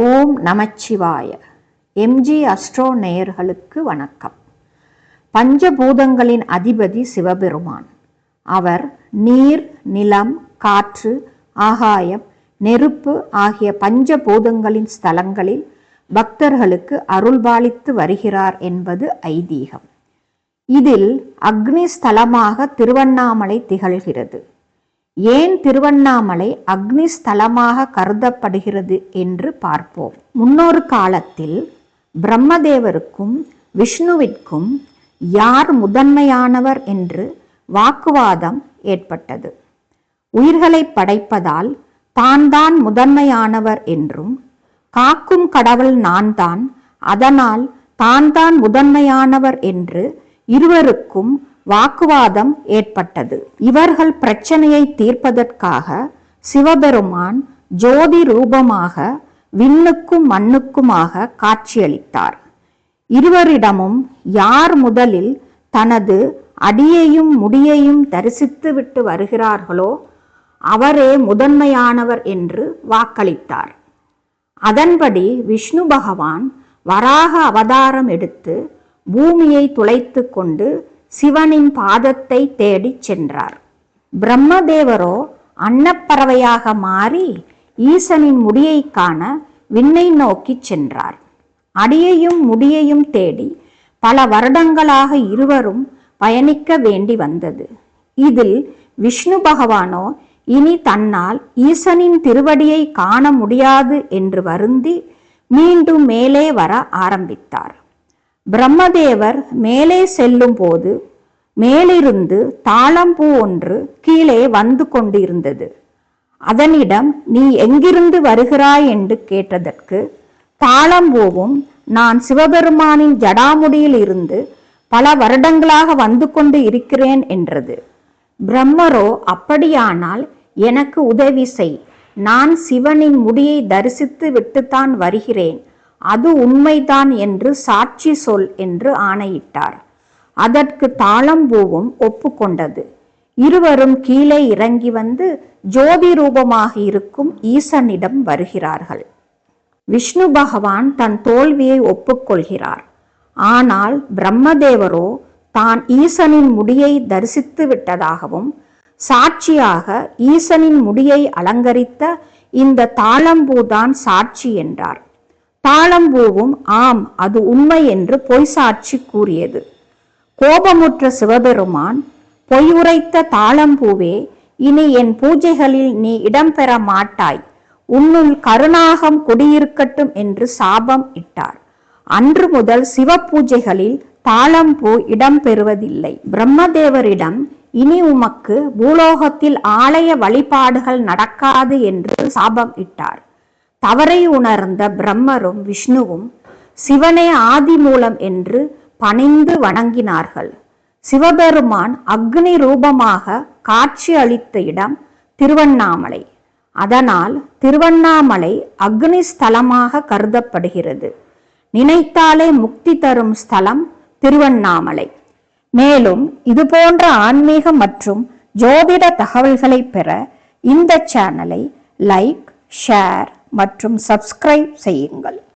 ஓம் நமச்சிவாய. MG astro நேயர்களுக்கு வணக்கம். பஞ்சபூதங்களின் அதிபதி சிவபெருமான். அவர் நீர், நிலம், காற்று, ஆகாயம், நெருப்பு ஆகிய பஞ்சபூதங்களின் ஸ்தலங்களில் பக்தர்களுக்கு அருள்பாலித்து வருகிறார் என்பது ஐதீகம். இதில் அக்னி ஸ்தலமாக திருவண்ணாமலை திகழ்கிறது. ஏன் திருவண்ணாமலை அக்னி ஸ்தலமாக கருதப்படுகிறது என்று பார்ப்போம். முன்னொரு காலத்தில் பிரம்மதேவருக்கும் விஷ்ணுவிற்கும் யார் முதன்மையானவர் என்று வாக்குவாதம் ஏற்பட்டது. உயிர்களை படைப்பதால் தான் முதன்மையானவர் என்றும், காக்கும் கடவுள் நான் தான், அதனால் தான் முதன்மையானவர் என்று இருவருக்கும் வாக்குவாதம் ஏற்பட்டது. இவர்கள் பிரச்சனையை தீர்ப்பதற்காக சிவபெருமான் ஜோதி ரூபமாக விண்ணுக்கும் மண்ணுக்குமாக காட்சியளித்தார். இருவரிடமும் யார் முதலில் தனது அடியையும் முடியையும் தரிசித்து விட்டு வருகிறார்களோ அவரே முதன்மையானவர் என்று வாக்களித்தார். அதன்படி விஷ்ணு பகவான் வராக அவதாரம் எடுத்து பூமியை துளைத்து கொண்டு சிவனின் பாதத்தை தேடி சென்றார். பிரம்மதேவரோ அன்னப்பறவையாக மாறி ஈசனின் முடியை காண விண்ணை நோக்கி சென்றார். அடியையும் முடியையும் தேடி பல வருடங்களாக இருவரும் பயணிக்க வேண்டி வந்தது. இதில் விஷ்ணு பகவானோ இனி தன்னால் ஈசனின் திருவடியை காண முடியாது என்று வருந்தி மீண்டும் மேலே வர ஆரம்பித்தார். பிரம்மதேவர் மேலே செல்லும் போது மேலிருந்து தாளம்பூ ஒன்று கீழே வந்து கொண்டிருந்தது. அதனிடம் நீ எங்கிருந்து வருகிறாய் என்று கேட்டதற்கு தாளம்பூவும் நான் சிவபெருமானின் ஜடாமுடியில் இருந்து பல வருடங்களாக வந்து கொண்டு இருக்கிறேன் என்றது. பிரம்மரோ அப்படியானால் எனக்கு உதவி செய், நான் சிவனின் முடியை தரிசித்து விட்டுத்தான் வருகிறேன், அது உண்மைதான் என்று சாட்சி சொல் என்று ஆணையிட்டார். அதற்கு தாளம்பூவும் ஒப்புக்கொண்டது. இருவரும் கீழே இறங்கி வந்து ஜோதி ரூபமாக இருக்கும் ஈசனிடம் வருகிறார்கள். விஷ்ணு பகவான் தன் தோல்வியை ஒப்புக்கொள்கிறார். ஆனால் பிரம்மதேவரோ தான் ஈசனின் முடியை தரிசித்து விட்டதாகவும், சாட்சியாக ஈசனின் முடியை அலங்கரித்த இந்த தாளம்பூதான் சாட்சி என்றார். தாளம்பூவும் ஆம், அது உண்மை என்று பொய் சாட்சி கூறியது. கோபமுற்ற சிவபெருமான், பொய் உரைத்த தாளம்பூவே, இனி என் பூஜைகளில் நீ இடம்பெற மாட்டாய், உன்னுள் கருணாகம் குடியிருக்கட்டும் என்று சாபம் இட்டார். அன்று முதல் சிவ பூஜைகளில் தாளம்பூ இடம்பெறுவதில்லை. பிரம்மதேவரிடம் இனி உமக்கு பூலோகத்தில் ஆலய வழிபாடுகள் நடக்காது என்று சாபம் இட்டார். தவறை உணர்ந்த பிரம்மரும் விஷ்ணுவும் சிவனே ஆதி மூலம் என்று பணிந்து வணங்கினார்கள். சிவபெருமான் அக்னி ரூபமாக காட்சி அளித்த இடம் திருவண்ணாமலை. அதனால் திருவண்ணாமலை அக்னி ஸ்தலமாக கருதப்படுகிறது. நினைத்தாலே முக்தி தரும் ஸ்தலம் திருவண்ணாமலை. மேலும் இதுபோன்ற ஆன்மீக மற்றும் ஜோதிட தகவல்களை பெற இந்த சேனலை லைக், ஷேர் மற்றும் சப்ஸ்கிரைப் செய்யுங்கள்.